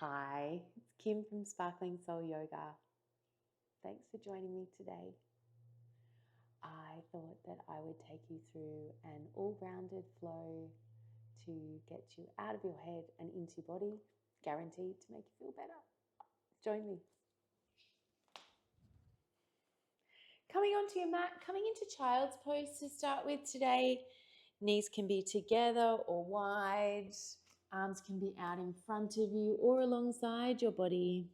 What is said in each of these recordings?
Hi, it's Kim from Sparkling Soul Yoga. Thanks for joining me today. I thought that I would take you through an all-rounded flow to get you out of your head and into your body, guaranteed to make you feel better. Join me. Coming onto your mat, coming into child's pose to start with today. Knees can be together or wide. Arms can be out in front of you or alongside your body.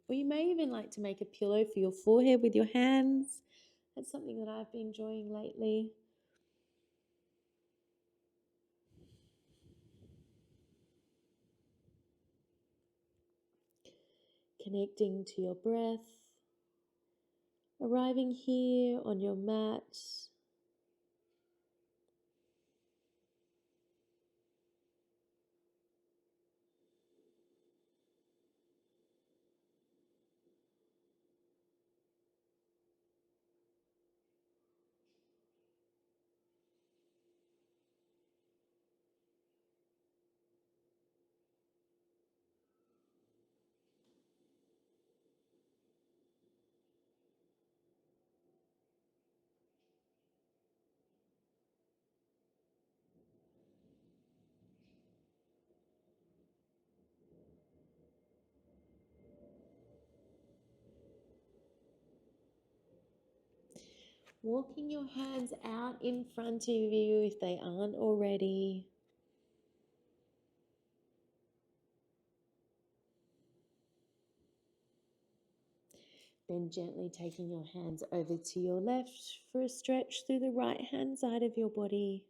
Or you may even like to make a pillow for your forehead with your hands. That's something that I've been enjoying lately. Connecting to your breath. Arriving here on your mat. Walking your hands out in front of you if they aren't already. Then gently taking your hands over to your left for a stretch through the right hand side of your body.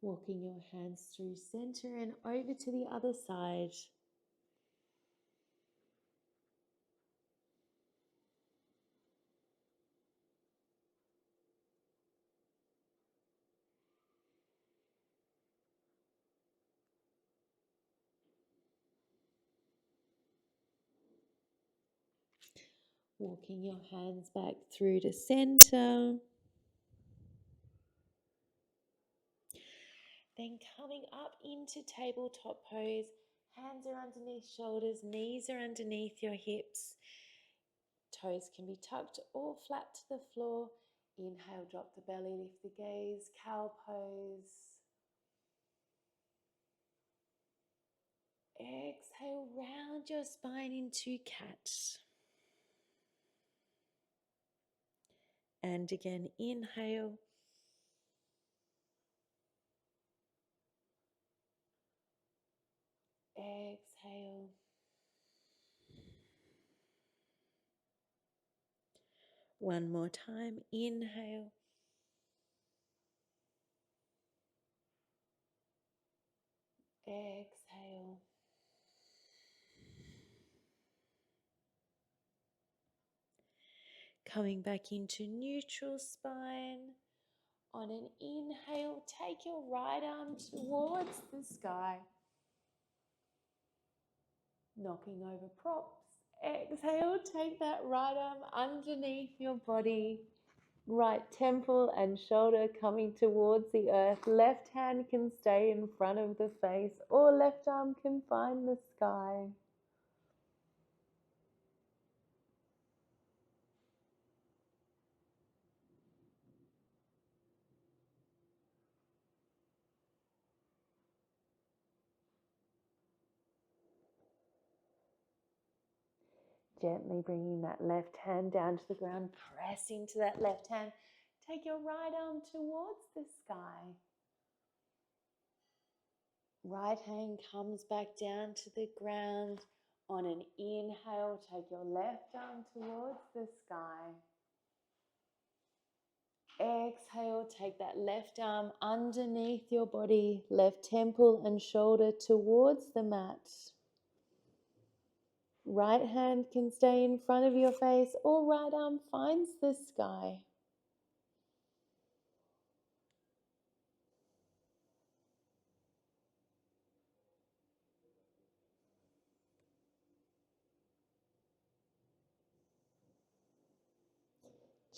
Walking your hands through center and over to the other side. Walking your hands back through to center. Then coming up into tabletop pose. Hands are underneath shoulders, knees are underneath your hips. Toes can be tucked or flat to the floor. Inhale, drop the belly, lift the gaze, cow pose. Exhale, round your spine into cat. And again, inhale. Exhale. One more time, inhale. Exhale. Coming back into neutral spine. On an inhale, take your right arm towards the sky. Knocking over props. Exhale, take that right arm underneath your body. Right temple and shoulder coming towards the earth. Left hand can stay in front of the face or left arm can find the sky. Gently bringing that left hand down to the ground, press into that left hand. Take your right arm towards the sky. Right hand comes back down to the ground. On an inhale, take your left arm towards the sky. Exhale, take that left arm underneath your body, left temple and shoulder towards the mat. Right hand can stay in front of your face or right arm finds the sky.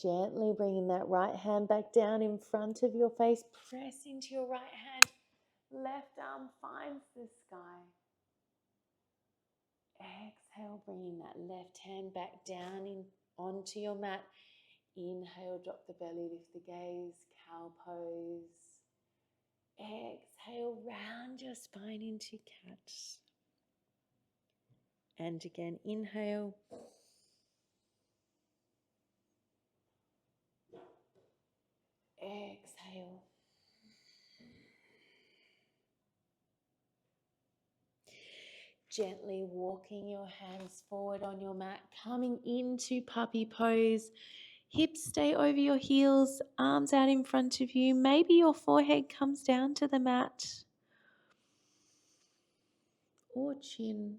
Gently bringing that right hand back down in front of your face. Press into your right hand. Left arm finds the sky. Exhale, bringing that left hand back down onto your mat. Inhale, drop the belly, lift the gaze, cow pose. Exhale, round your spine into cat. And again, inhale. Exhale. Gently walking your hands forward on your mat, coming into puppy pose. Hips stay over your heels, arms out in front of you. Maybe your forehead comes down to the mat or chin.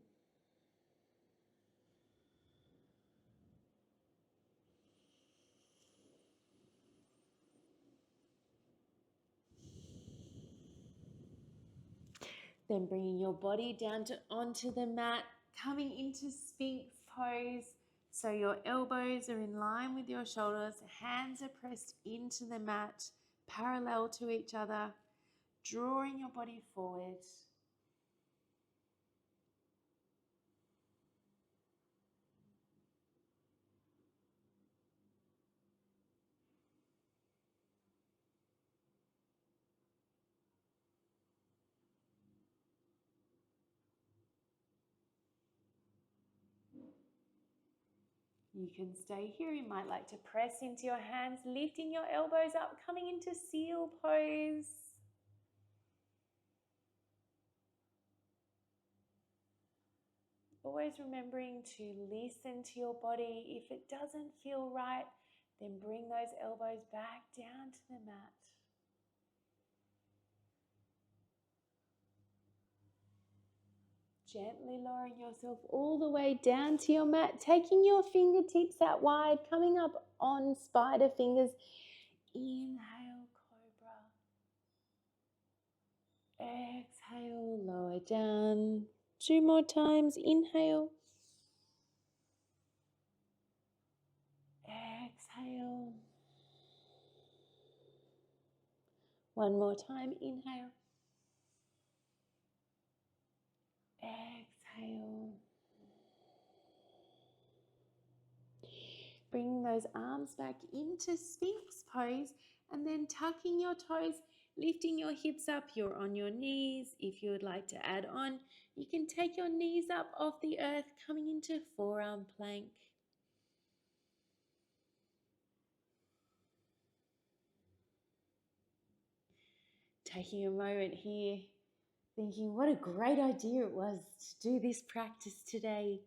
Then bringing your body down onto the mat, coming into Sphinx pose. So your elbows are in line with your shoulders, hands are pressed into the mat, parallel to each other, drawing your body forward. You can stay here. You might like to press into your hands, lifting your elbows up, coming into seal pose. Always remembering to listen to your body. If it doesn't feel right, then bring those elbows back down to the mat. Gently lowering yourself all the way down to your mat, taking your fingertips out wide, coming up on spider fingers. Inhale, cobra. Exhale, lower down. 2 more times. Inhale. Exhale. 1 more time. Inhale. Exhale. Bringing those arms back into Sphinx pose and then tucking your toes, lifting your hips up. You're on your knees. If you would like to add on, you can take your knees up off the earth, coming into forearm plank. Taking a moment here, thinking what a great idea it was to do this practice today.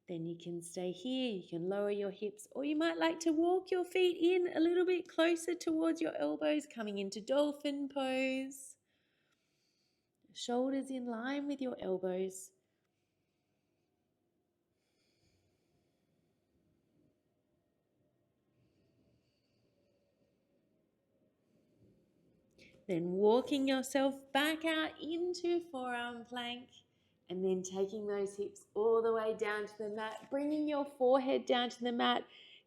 Then you can stay here, you can lower your hips, or you might like to walk your feet in a little bit closer towards your elbows, coming into dolphin pose. Shoulders in line with your elbows. Then walking yourself back out into forearm plank, and then taking those hips all the way down to the mat, bringing your forehead down to the mat,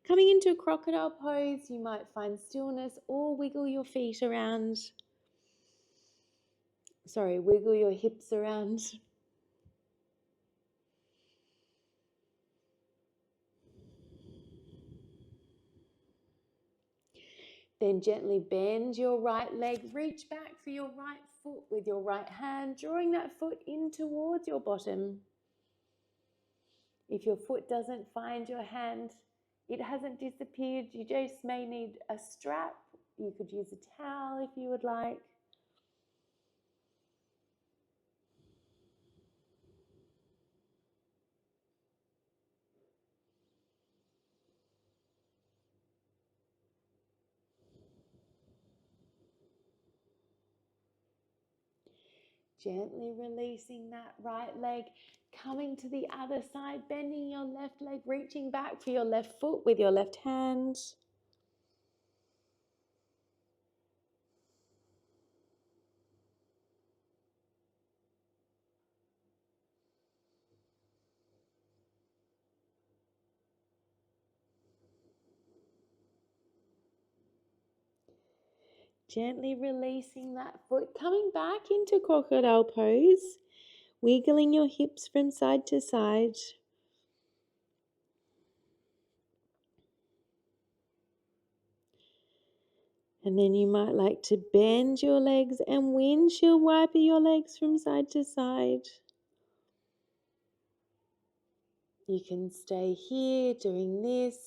coming into crocodile pose. You might find stillness or wiggle your feet around. Wiggle your hips around. Then gently bend your right leg, reach back for your right foot with your right hand, drawing that foot in towards your bottom. If your foot doesn't find your hand, it hasn't disappeared, you just may need a strap. You could use a towel if you would like. Gently releasing that right leg, coming to the other side, bending your left leg, reaching back for your left foot with your left hand. Gently releasing that foot, coming back into crocodile pose, wiggling your hips from side to side. And then you might like to bend your legs and windshield wiper your legs from side to side. You can stay here doing this,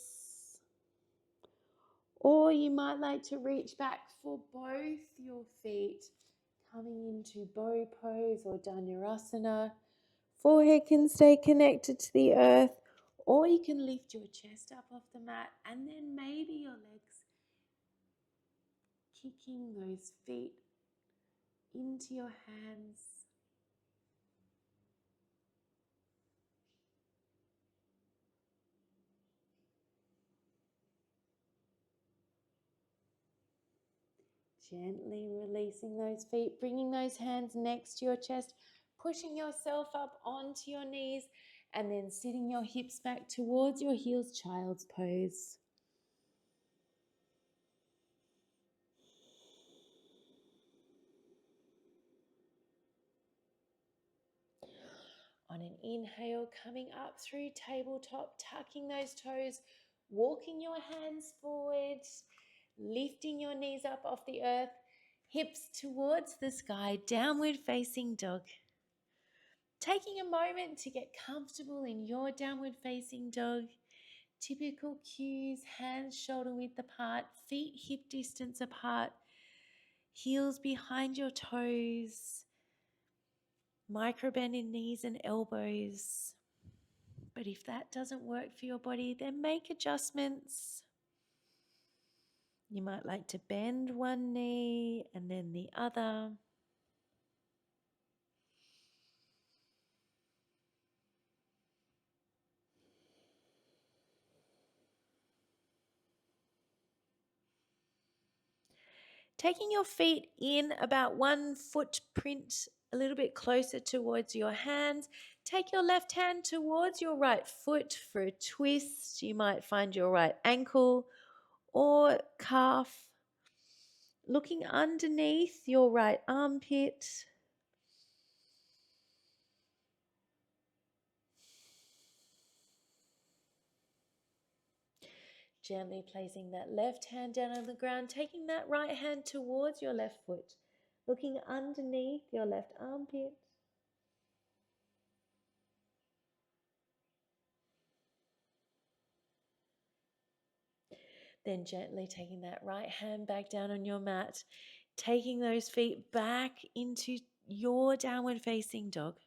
or you might like to reach back for both your feet, coming into bow pose or Dhanurasana. Forehead can stay connected to the earth, or you can lift your chest up off the mat and then maybe your legs kicking those feet into your hands. Gently releasing those feet, bringing those hands next to your chest, pushing yourself up onto your knees, and then sitting your hips back towards your heels, child's pose. On an inhale, coming up through tabletop, tucking those toes, walking your hands forward, lifting your knees up off the earth, hips towards the sky, downward facing dog. Taking a moment to get comfortable in your downward facing dog. Typical cues, hands shoulder width apart, feet hip distance apart, heels behind your toes, micro bend in knees and elbows. But if that doesn't work for your body, then make adjustments. You might like to bend one knee and then the other. Taking your feet in about 1 footprint a little bit closer towards your hands. Take your left hand towards your right foot for a twist. You might find your right ankle or calf. Looking underneath your right armpit. Gently placing that left hand down on the ground, taking that right hand towards your left foot, looking underneath your left armpit. Then gently taking that right hand back down on your mat, taking those feet back into your downward facing dog.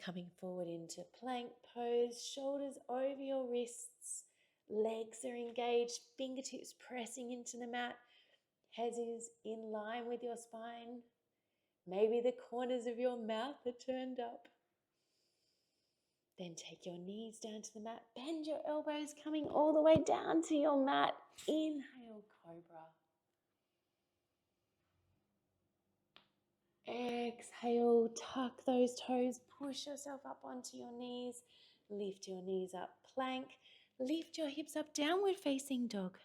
Coming forward into plank pose, shoulders over your wrists, legs are engaged, fingertips pressing into the mat, head is in line with your spine. Maybe the corners of your mouth are turned up. Then take your knees down to the mat, bend your elbows coming all the way down to your mat. Inhale, cobra. Exhale, tuck those toes, push yourself up onto your knees, lift your knees up, plank, lift your hips up, downward facing dog.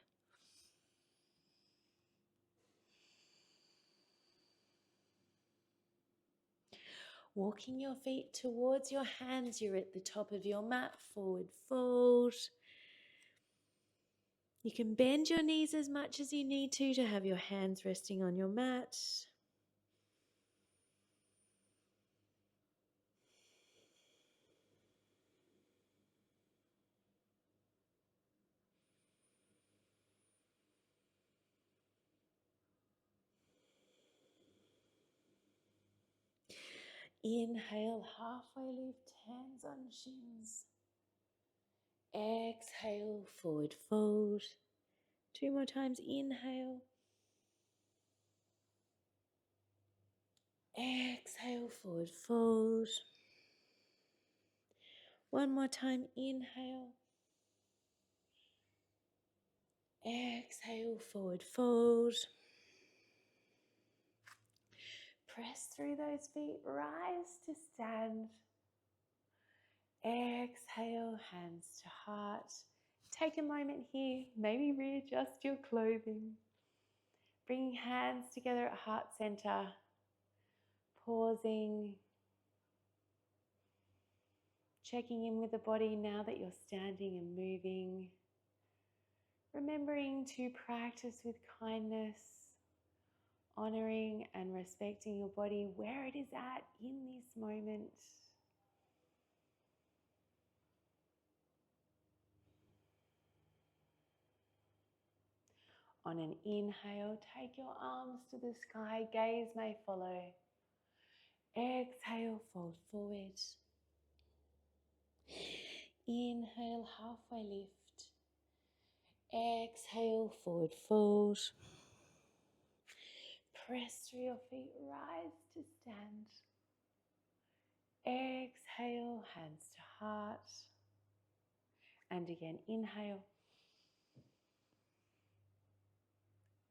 Walking your feet towards your hands, you're at the top of your mat, forward fold. You can bend your knees as much as you need to have your hands resting on your mat. Inhale, halfway lift, hands on shins. Exhale, forward fold. 2 more times, inhale. Exhale, forward fold. 1 more time, inhale. Exhale, forward fold. Press through those feet, rise to stand. Exhale, hands to heart. take a moment here, maybe readjust your clothing. Bringing hands together at heart center, pausing, checking in with the body now that you're standing and moving. Remembering to practice with kindness, honoring and respecting your body where it is at in this moment. On an inhale, take your arms to the sky, gaze may follow. Exhale, fold forward. Inhale, halfway lift. Exhale, forward fold. Press through your feet, rise to stand. Exhale, hands to heart. And again, inhale.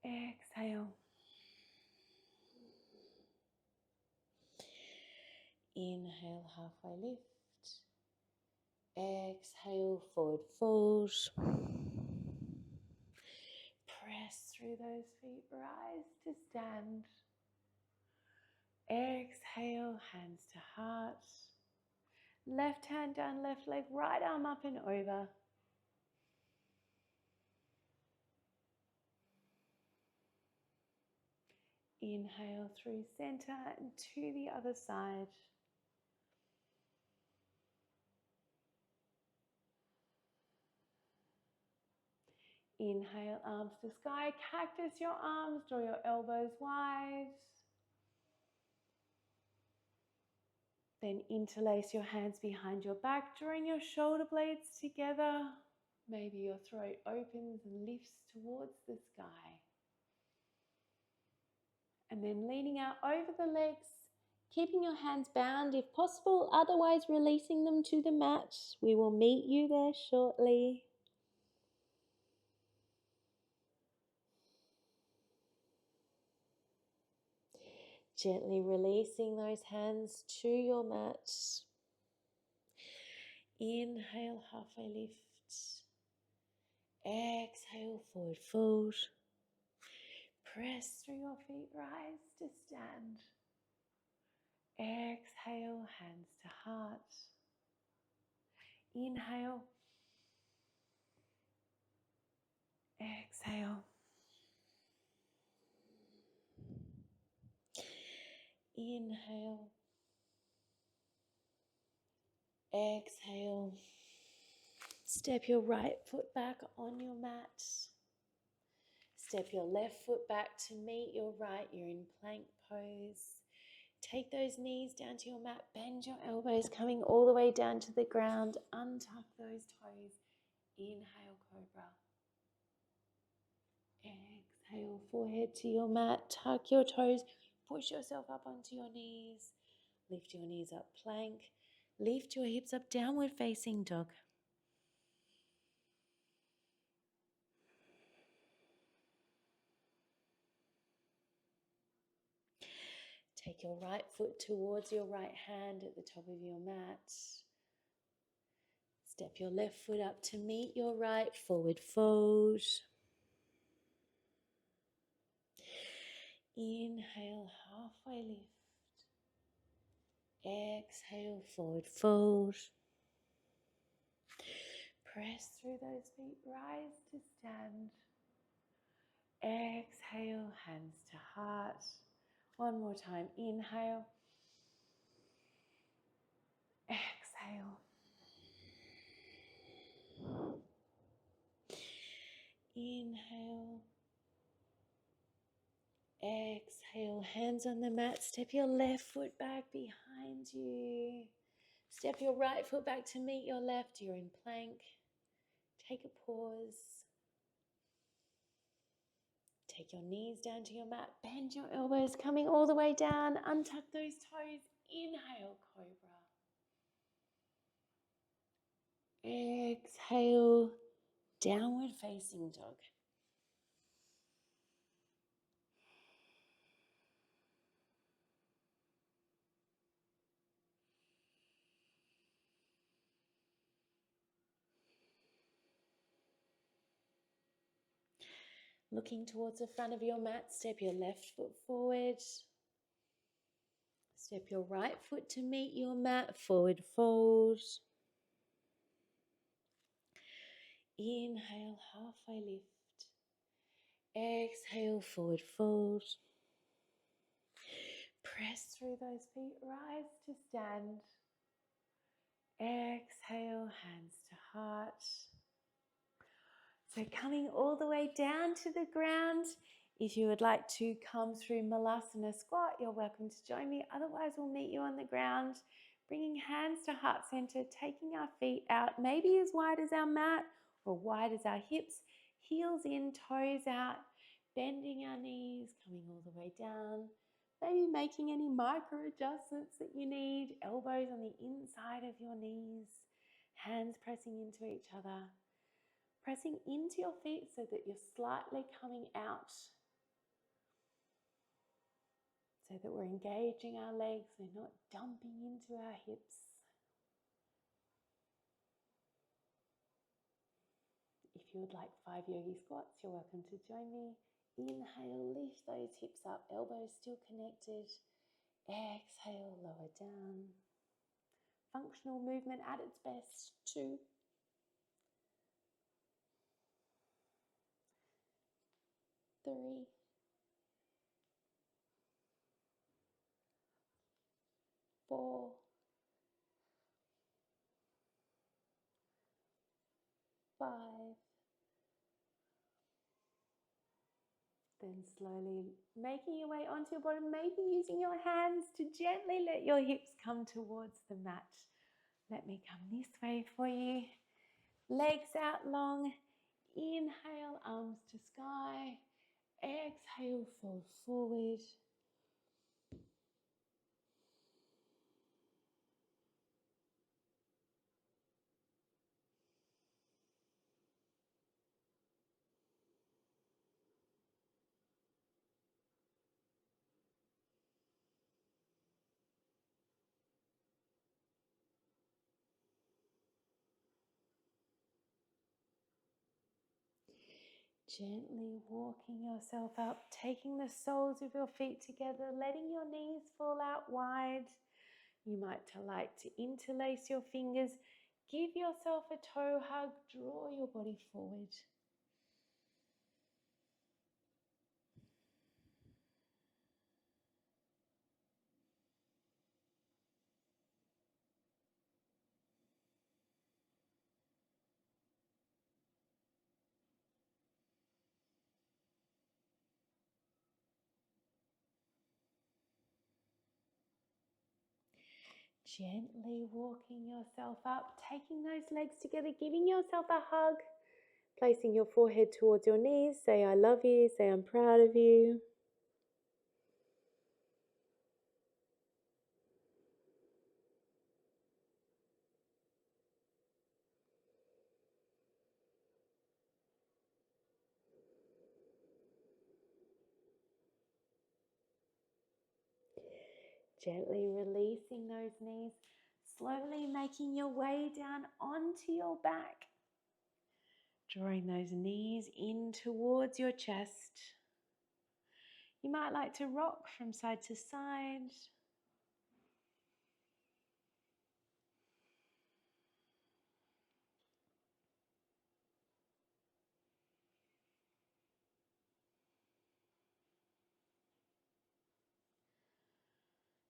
Exhale. Inhale, halfway lift. Exhale, forward fold. Press through those feet, rise to stand. Exhale, hands to heart. Left hand down, left leg, right arm up and over. Inhale through center and to the other side. Inhale, arms to sky, cactus your arms, draw your elbows wide. Then interlace your hands behind your back, drawing your shoulder blades together. Maybe your throat opens and lifts towards the sky. And then leaning out over the legs, keeping your hands bound if possible, otherwise releasing them to the mat. We will meet you there shortly. Gently releasing those hands to your mat. Inhale, halfway lift. Exhale, forward fold. Press through your feet, rise to stand. Exhale, hands to heart. Inhale. Exhale. Inhale. Exhale. Step your right foot back on your mat. Step your left foot back to meet your right. You're in plank pose. Take those knees down to your mat. Bend your elbows coming all the way down to the ground. Untuck those toes. Inhale, cobra. Exhale, forehead to your mat. Tuck your toes. Push yourself up onto your knees. Lift your knees up, plank. Lift your hips up, downward facing dog. Take your right foot towards your right hand at the top of your mat. Step your left foot up to meet your right, forward fold. Inhale, halfway lift. Exhale, forward fold. Press through those feet, rise to stand. Exhale, hands to heart. One more time, inhale. Exhale. Inhale. Exhale, hands on the mat. Step your left foot back behind you. Step your right foot back to meet your left. You're in plank. Take a pause. Take your knees down to your mat. Bend your elbows coming all the way down. Untuck those toes. Inhale, cobra. Exhale, downward facing dog. Looking towards the front of your mat, step your left foot forward. Step your right foot to meet your mat, forward fold. Inhale, halfway lift. Exhale, forward fold. Press through those feet, rise to stand. Exhale, hands to heart. So coming all the way down to the ground. If you would like to come through Malasana squat, you're welcome to join me. Otherwise, we'll meet you on the ground, bringing hands to heart center, taking our feet out, maybe as wide as our mat or wide as our hips, heels in, toes out, bending our knees, coming all the way down. Maybe making any micro adjustments that you need, elbows on the inside of your knees, hands pressing into each other. Pressing into your feet so that you're slightly coming out, so that we're engaging our legs, we're not dumping into our hips. If you would like 5 yogi squats, you're welcome to join me. Inhale, lift those hips up, elbows still connected. Exhale, lower down. Functional movement at its best. 2. 3. 4. 5. Then slowly making your way onto your bottom, maybe using your hands to gently let your hips come towards the mat. Let me come this way for you. Legs out long. Inhale, arms to sky. Exhale, fold forward. Gently walking yourself up, taking the soles of your feet together, letting your knees fall out wide. You might like to interlace your fingers. Give yourself a toe hug, draw your body forward. Gently walking yourself up, taking those legs together, giving yourself a hug, placing your forehead towards your knees. Say, I love you. Say, I'm proud of you. Gently releasing those knees, slowly making your way down onto your back. Drawing those knees in towards your chest. You might like to rock from side to side.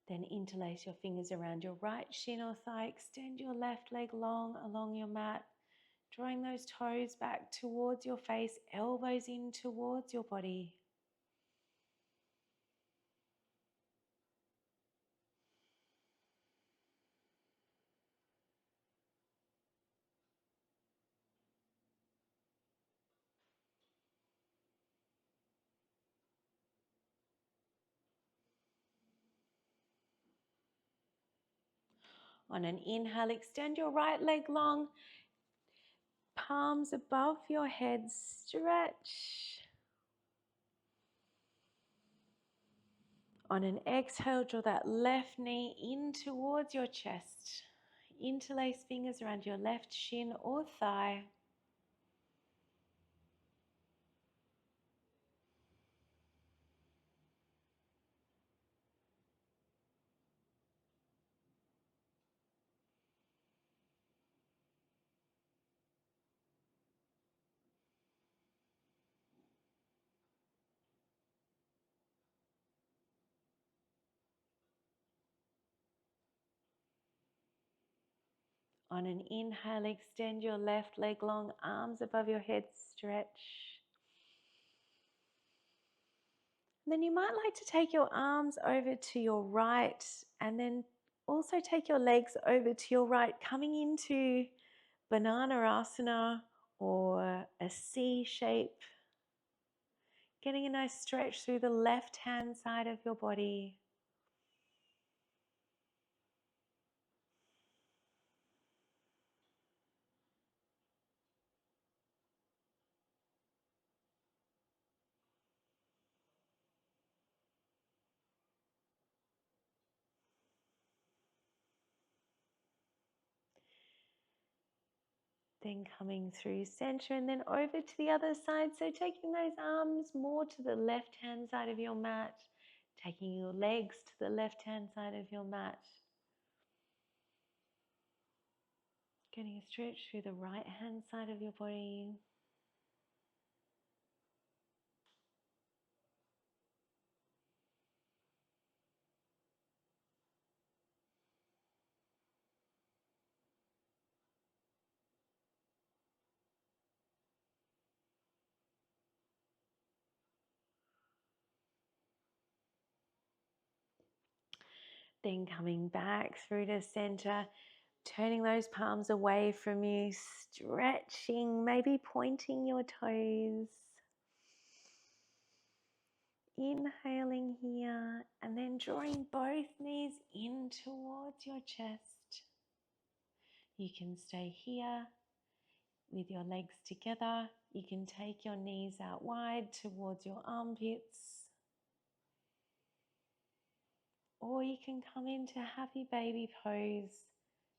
Then interlace your fingers around your right shin or thigh. Extend your left leg long along your mat. Drawing those toes back towards your face, elbows in towards your body. On an inhale, extend your right leg long. Palms above your head, stretch. On an exhale, draw that left knee in towards your chest. Interlace fingers around your left shin or thigh. On an inhale, extend your left leg long, arms above your head, stretch. Then you might like to take your arms over to your right and then also take your legs over to your right, coming into Bananasana or a C shape. Getting a nice stretch through the left hand side of your body. Then coming through center and then over to the other side. So taking those arms more to the left hand side of your mat, taking your legs to the left hand side of your mat. Getting a stretch through the right hand side of your body. Then coming back through to center, turning those palms away from you, stretching, maybe pointing your toes. Inhaling here and then drawing both knees in towards your chest. You can stay here with your legs together. You can take your knees out wide towards your armpits. Or you can come into happy baby pose.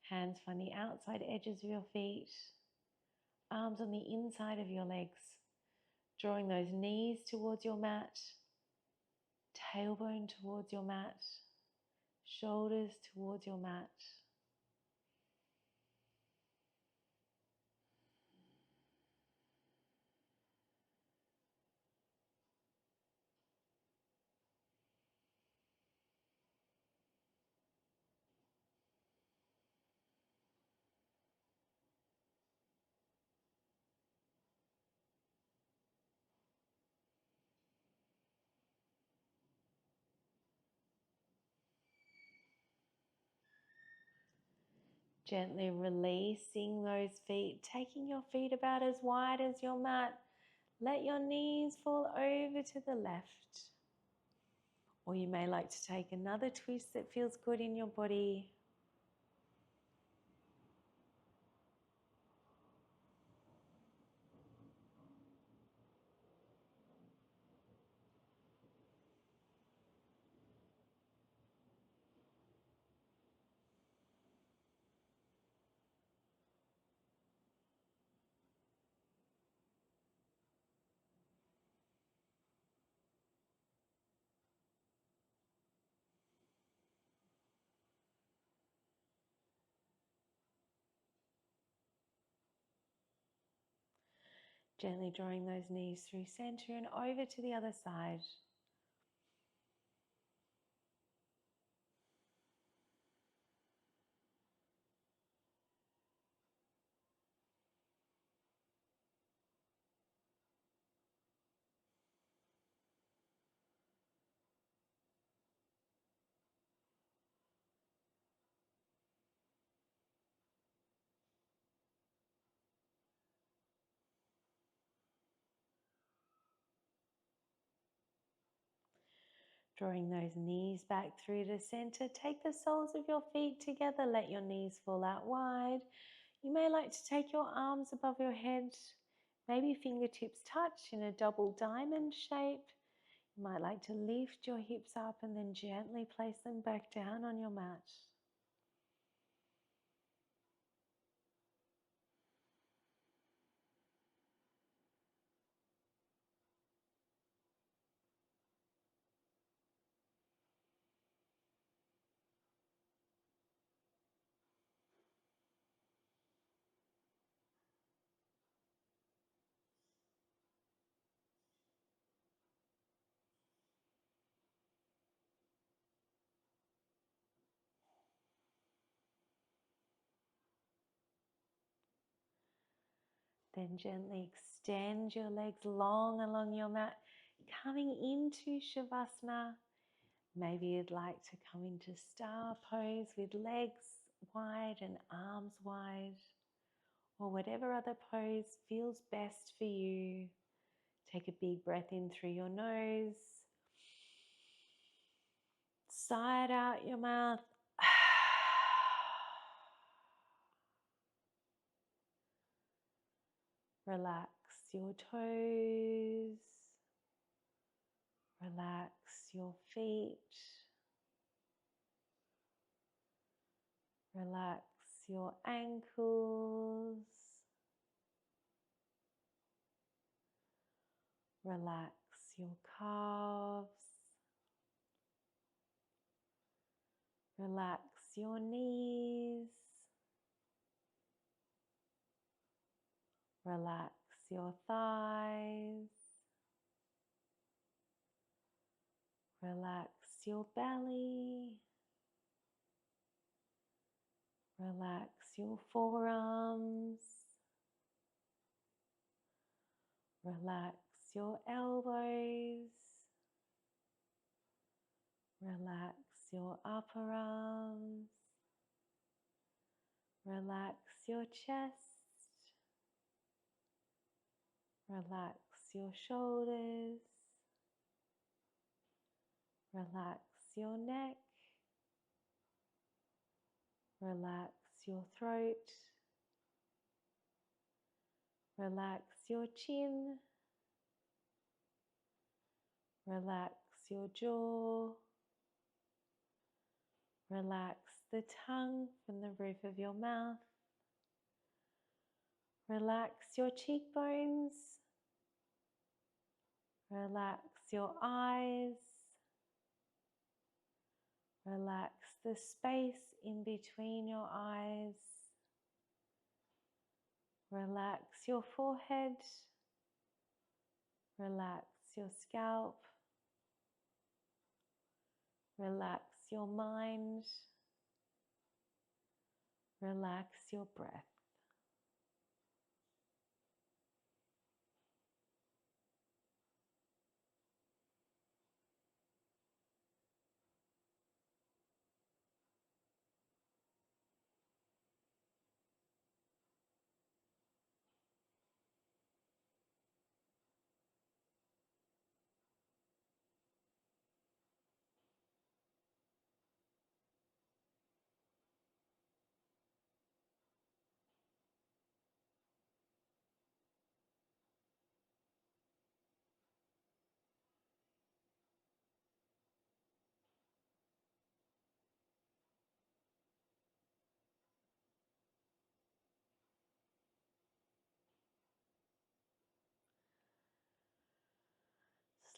Hands find the outside edges of your feet. Arms on the inside of your legs. Drawing those knees towards your mat. Tailbone towards your mat. Shoulders towards your mat. Gently releasing those feet, taking your feet about as wide as your mat. Let your knees fall over to the left. Or you may like to take another twist that feels good in your body. Gently drawing those knees through center and over to the other side. Drawing those knees back through to center. Take the soles of your feet together. Let your knees fall out wide. You may like to take your arms above your head. Maybe fingertips touch in a double diamond shape. You might like to lift your hips up and then gently place them back down on your mat. Then gently extend your legs long along your mat, coming into Shavasana. Maybe you'd like to come into star pose with legs wide and arms wide, or whatever other pose feels best for you. Take a big breath in through your nose, side out your mouth. Relax your toes, relax your feet, relax your ankles, relax your calves, relax your knees, relax your thighs, relax your belly, relax your forearms, relax your elbows, relax your upper arms, relax your chest, relax your shoulders, relax your neck, relax your throat, relax your chin, relax your jaw, relax the tongue from the roof of your mouth, relax your cheekbones, relax your eyes, relax the space in between your eyes, relax your forehead, relax your scalp, relax your mind, relax your breath.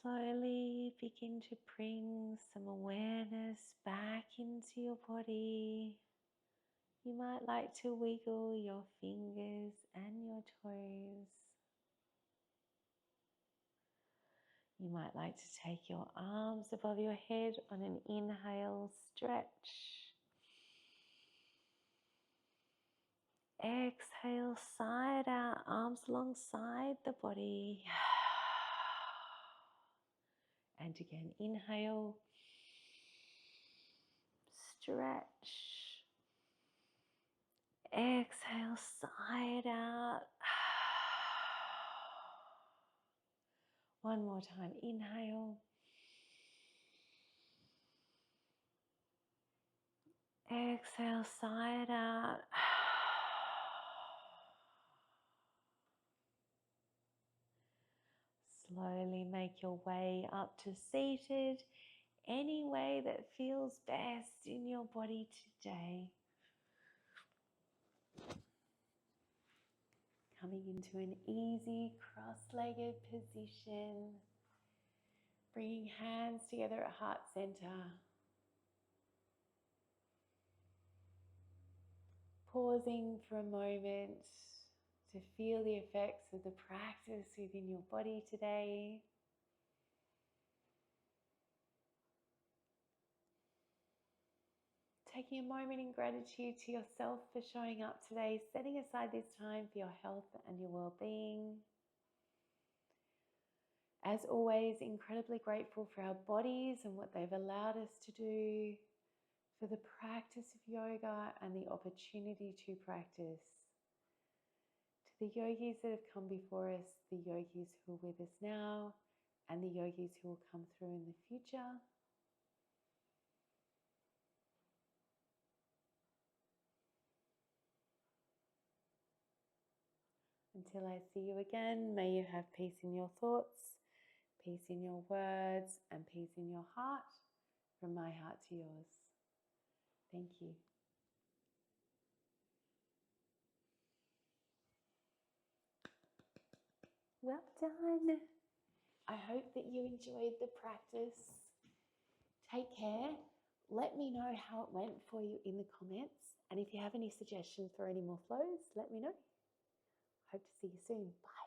Slowly begin to bring some awareness back into your body. You might like to wiggle your fingers and your toes. You might like to take your arms above your head on an inhale, stretch. Exhale, side out, arms alongside the body. And again, inhale, stretch. Exhale, side out. One more time, inhale. Exhale, side out. Slowly make your way up to seated, any way that feels best in your body today. Coming into an easy cross-legged position. Bringing hands together at heart center. Pausing for a moment to feel the effects of the practice within your body today. taking a moment in gratitude to yourself for showing up today, setting aside this time for your health and your well-being. As always, incredibly grateful for our bodies and what they've allowed us to do, for the practice of yoga and the opportunity to practice. To the yogis that have come before us, the yogis who are with us now, and the yogis who will come through in the future. Until I see you again, may you have peace in your thoughts, peace in your words, and peace in your heart, from my heart to yours. Thank you. Well done. I hope that you enjoyed the practice. Take care. Let me know how it went for you in the comments. And if you have any suggestions for any more flows, let me know. Hope to see you soon. Bye.